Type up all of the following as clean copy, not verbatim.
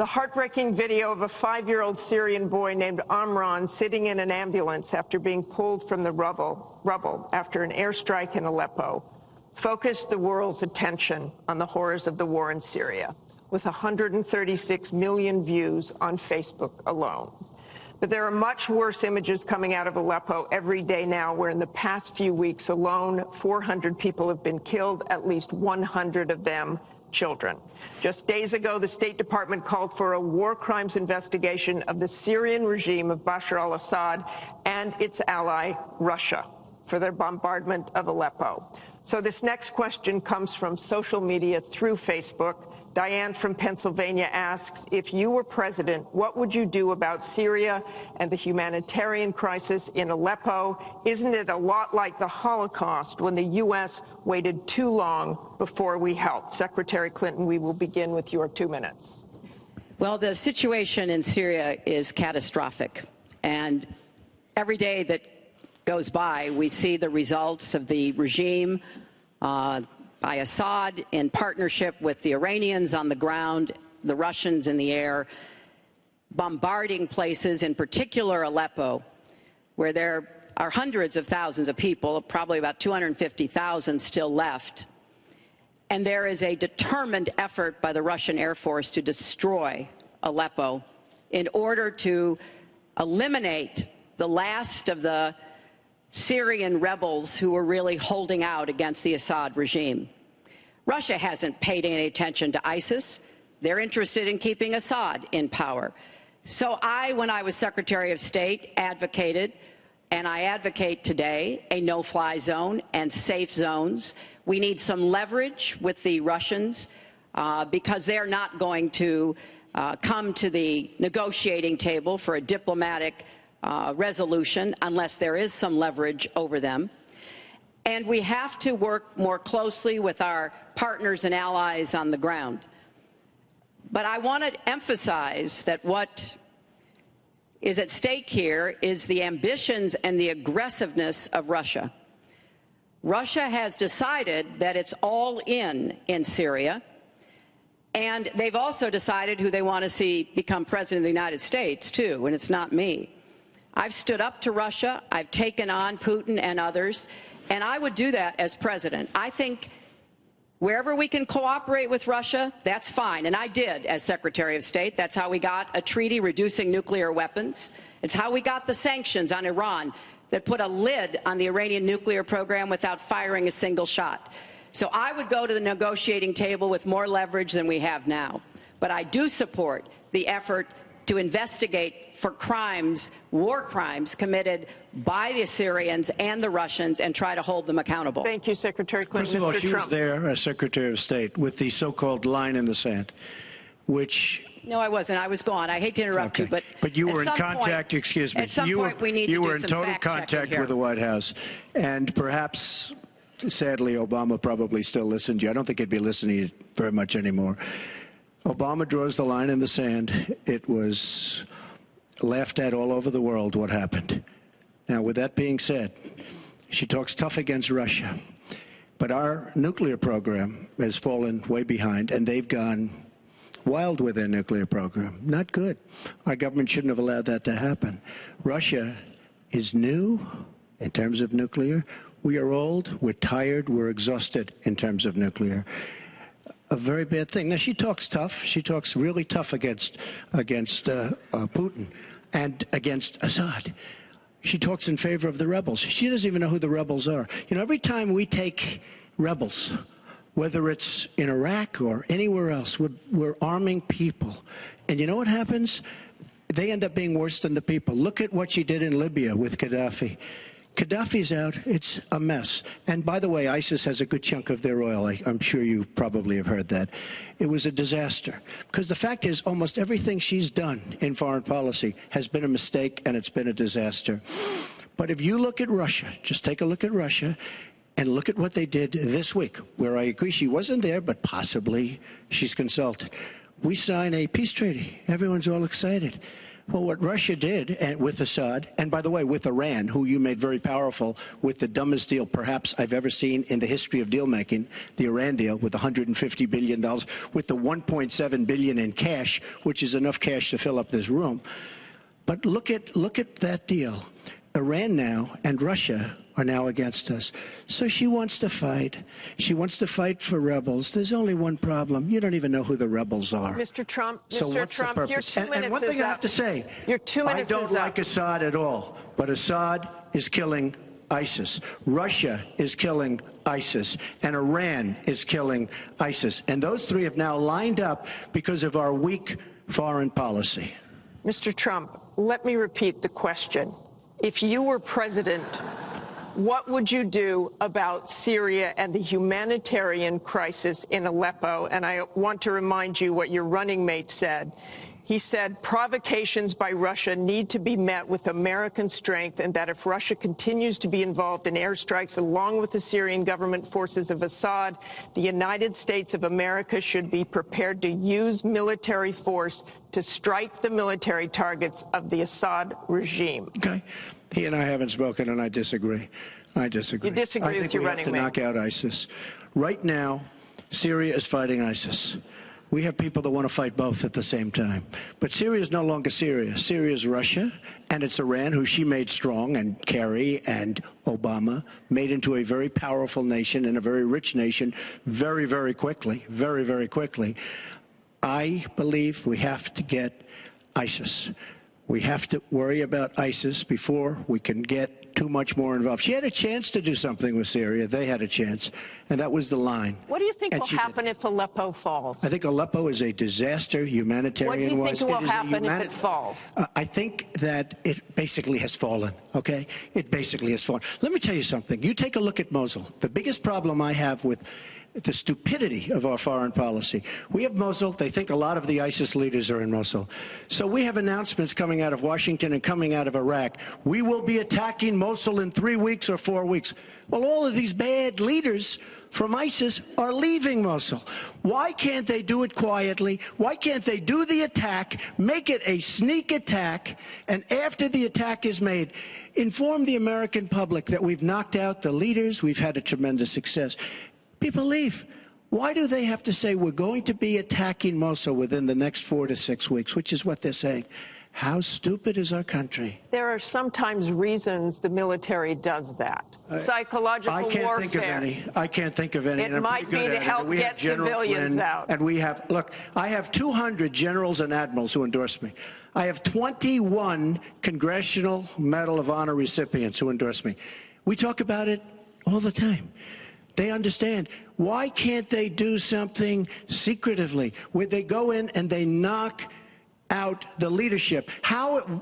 The heartbreaking video of a 5-year-old Syrian boy named Amran sitting in an ambulance after being pulled from the rubble after an airstrike in Aleppo focused the world's attention on the horrors of the war in Syria, with 136 million views on Facebook alone. But there are much worse images coming out of Aleppo every day now, where in the past few weeks alone, 400 people have been killed, at least 100 of them children. Just days ago, the State Department called for a war crimes investigation of the Syrian regime of Bashar al-Assad and its ally, Russia, for their bombardment of Aleppo. So this next question comes from social media through Facebook. Diane from Pennsylvania asks, if you were president, what would you do about Syria and the humanitarian crisis in Aleppo? Isn't it a lot like the Holocaust when the U.S. waited too long before we helped? Secretary Clinton, we will begin with your 2 minutes. Well, the situation in Syria is catastrophic. And every day that goes by, we see the results of the regime by Assad in partnership with the Iranians on the ground, the Russians in the air, bombarding places, in particular Aleppo, where there are hundreds of thousands of people, probably about 250,000 still left. And there is a determined effort by the Russian Air Force to destroy Aleppo in order to eliminate the last of the Syrian rebels who were really holding out against the Assad regime. Russia hasn't paid any attention to ISIS. They're interested in keeping Assad in power. So when I was Secretary of State, advocated, and I advocate today, a no-fly zone and safe zones. We need some leverage with the Russians because they're not going to come to the negotiating table for a diplomatic resolution unless there is some leverage over them. And we have to work more closely with our partners and allies on the ground. But I want to emphasize that what is at stake here is the ambitions and the aggressiveness of Russia. Russia has decided that it's all in Syria, and they've also decided who they want to see become president of the United States, too, and it's not me. I've stood up to Russia. I've taken on Putin and others, and I would do that as president. I think wherever we can cooperate with Russia, that's fine, and I did as Secretary of State. That's how we got a treaty reducing nuclear weapons. It's how we got the sanctions on Iran that put a lid on the Iranian nuclear program without firing a single shot. So I would go to the negotiating table with more leverage than we have now. But I do support the effort to investigate for crimes, war crimes, committed by the Syrians and the Russians and try to hold them accountable. Thank you, Secretary Clinton. First of all, Mr. she Trump. was there as Secretary of State with the so-called line in the sand, which... No, I wasn't. I was gone. I hate to interrupt you, but you were in contact, excuse me. At some point, we need to do some You were in total contact with the White House. And perhaps, sadly, Obama probably still listened to you. I don't think he'd be listening very much anymore. Obama draws the line in the sand. It was laughed at all over the world what happened. Now, with that being said, she talks tough against Russia. But our nuclear program has fallen way behind, and they've gone wild with their nuclear program. Not good. Our government shouldn't have allowed that to happen. Russia is new in terms of nuclear. We are old, we're tired, we're exhausted in terms of nuclear. A very bad thing. Now, she talks tough. She talks really tough against Putin and against Assad. She talks in favor of the rebels. She doesn't even know who the rebels are. You know, every time we take rebels, whether it's in Iraq or anywhere else, we're arming people. And you know what happens? They end up being worse than the people. Look at what she did in Libya with Gaddafi. Gaddafi's out. It's a mess. And by the way, ISIS has a good chunk of their oil. I'm sure you probably have heard that. It was a disaster. Because the fact is, almost everything she's done in foreign policy has been a mistake, and it's been a disaster. But if you look at Russia, just take a look at Russia, and look at what they did this week, where I agree she wasn't there, but possibly she's consulted. We sign a peace treaty. Everyone's all excited. Well, what Russia did with Assad, and by the way, with Iran, who you made very powerful with the dumbest deal perhaps I've ever seen in the history of deal-making, the Iran deal with $150 billion, with the $1.7 billion in cash, which is enough cash to fill up this room. But look at that deal. Iran now and Russia are now against us. So she wants to fight. She wants to fight for rebels. There's only one problem. You don't even know who the rebels are. Mr. Trump, so what's the purpose? And one thing I have to say, I don't like Assad at all, but Assad is killing ISIS. Russia is killing ISIS. And Iran is killing ISIS. And those three have now lined up because of our weak foreign policy. Mr. Trump, let me repeat the question. If you were president, what would you do about Syria and the humanitarian crisis in Aleppo? And I want to remind you what your running mate said. He said provocations by Russia need to be met with American strength, and that if Russia continues to be involved in airstrikes along with the Syrian government forces of Assad, the United States of America should be prepared to use military force to strike the military targets of the Assad regime. Okay. He and I haven't spoken, and I disagree. I disagree. You disagree with your running mate? I think we have to knock out ISIS. Right now, Syria is fighting ISIS. We have people that want to fight both at the same time. But Syria is no longer Syria. Syria is Russia, and it's Iran, who she made strong, and Kerry and Obama made into a very powerful nation and a very rich nation very, very quickly, very, very quickly. I believe we have to get ISIS. We have to worry about ISIS before we can get too much more involved. She had a chance to do something with Syria. They had a chance, and that was the line. What do you think will happen if Aleppo falls? I think Aleppo is a disaster, humanitarian-wise. What do you think will happen if it falls? I think that it basically has fallen, okay? It basically has fallen. Let me tell you something. You take a look at Mosul. The biggest problem I have with the stupidity of our foreign policy. We have Mosul. They think a lot of the ISIS leaders are in Mosul. So we have announcements coming out of Washington and coming out of Iraq. We will be attacking Mosul in 3 weeks or 4 weeks. Well, all of these bad leaders from ISIS are leaving Mosul. Why can't they do it quietly? Why can't they do the attack, make it a sneak attack, and after the attack is made, inform the American public that we've knocked out the leaders, we've had a tremendous success. People leave. Why do they have to say we're going to be attacking Mosul within the next 4 to 6 weeks, which is what they're saying? How stupid is our country? There are sometimes reasons the military does that. Psychological warfare. I can't think of any. I can't think of any. It might be to help get civilians out. And we have, look, I have 200 generals and admirals who endorse me. I have 21 Congressional Medal of Honor recipients who endorse me. We talk about it all the time. They understand. Why can't they do something secretively where they go in and they knock out the leadership?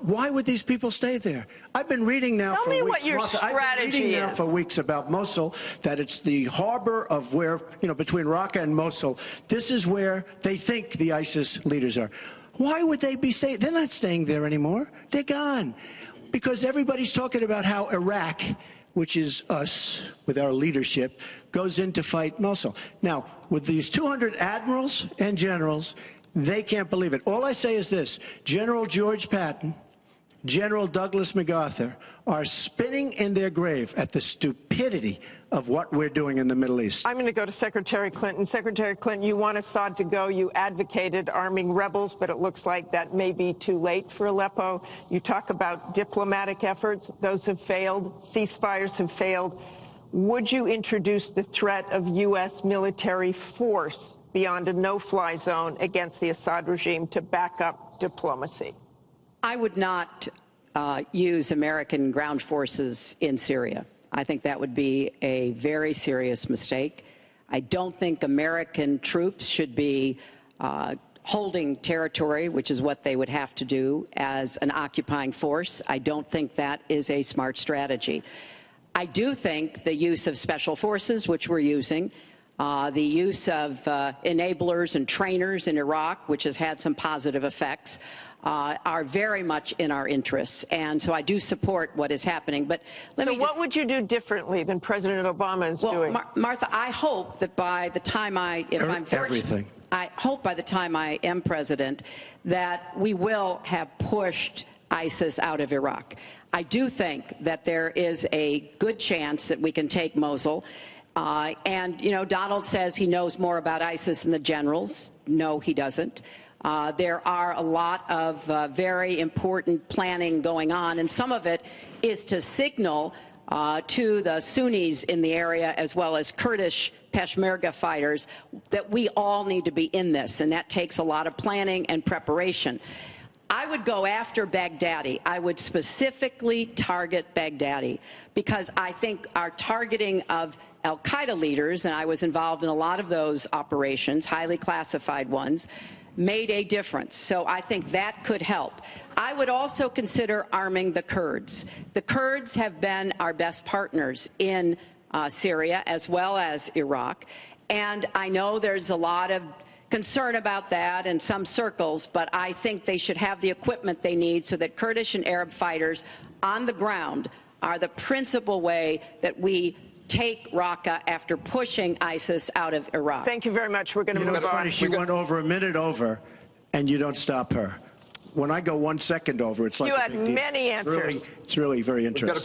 Why would these people stay there? I've been reading now for weeks. Tell me what your strategy is. I've been reading now for weeks about Mosul, that it's the harbor of where, between Raqqa and Mosul. This is where they think the ISIS leaders are. Why would they be staying? They're not staying there anymore. They're gone. Because everybody's talking about how Iraq, which is us, with our leadership, goes in to fight Mosul. Now, with these 200 admirals and generals, they can't believe it. All I say is this: General George Patton, General Douglas MacArthur are spinning in their grave at the stupidity of what we're doing in the Middle East. I'm going to go to Secretary Clinton. Secretary Clinton, you want Assad to go. You advocated arming rebels, but it looks like that may be too late for Aleppo. You talk about diplomatic efforts. Those have failed. Ceasefires have failed. Would you introduce the threat of U.S. military force beyond a no-fly zone against the Assad regime to back up diplomacy? I would not use American ground forces in Syria. I think that would be a very serious mistake. I don't think American troops should be holding territory, which is what they would have to do as an occupying force. I don't think that is a smart strategy. I do think the use of special forces, which we're using, the use of enablers and trainers in Iraq, which has had some positive effects, are very much in our interests. And so I do support what is happening. But what would you do differently than President Obama is doing? Martha, I hope that by the time I'm everything. I hope by the time I am president that we will have pushed ISIS out of Iraq. I do think that there is a good chance that we can take Mosul. And, you know, Donald says he knows more about ISIS than the generals. No, he doesn't. There are a lot of very important planning going on, and some of it is to signal to the Sunnis in the area, as well as Kurdish Peshmerga fighters, that we all need to be in this, and that takes a lot of planning and preparation. I would go after Baghdadi. I would specifically target Baghdadi, because I think our targeting of al-Qaeda leaders, and I was involved in a lot of those operations, highly classified ones, made a difference. So I think that could help. I would also consider arming the Kurds. The Kurds have been our best partners in Syria as well as Iraq, and I know there's a lot of concern about that in some circles, but I think they should have the equipment they need so that Kurdish and Arab fighters on the ground are the principal way that we take Raqqa after pushing ISIS out of Iraq. Thank you very much. We're going to move on. She went over a minute over, and you don't stop her. When I go 1 second over, it's like you a had big deal. many answers. It's really very interesting.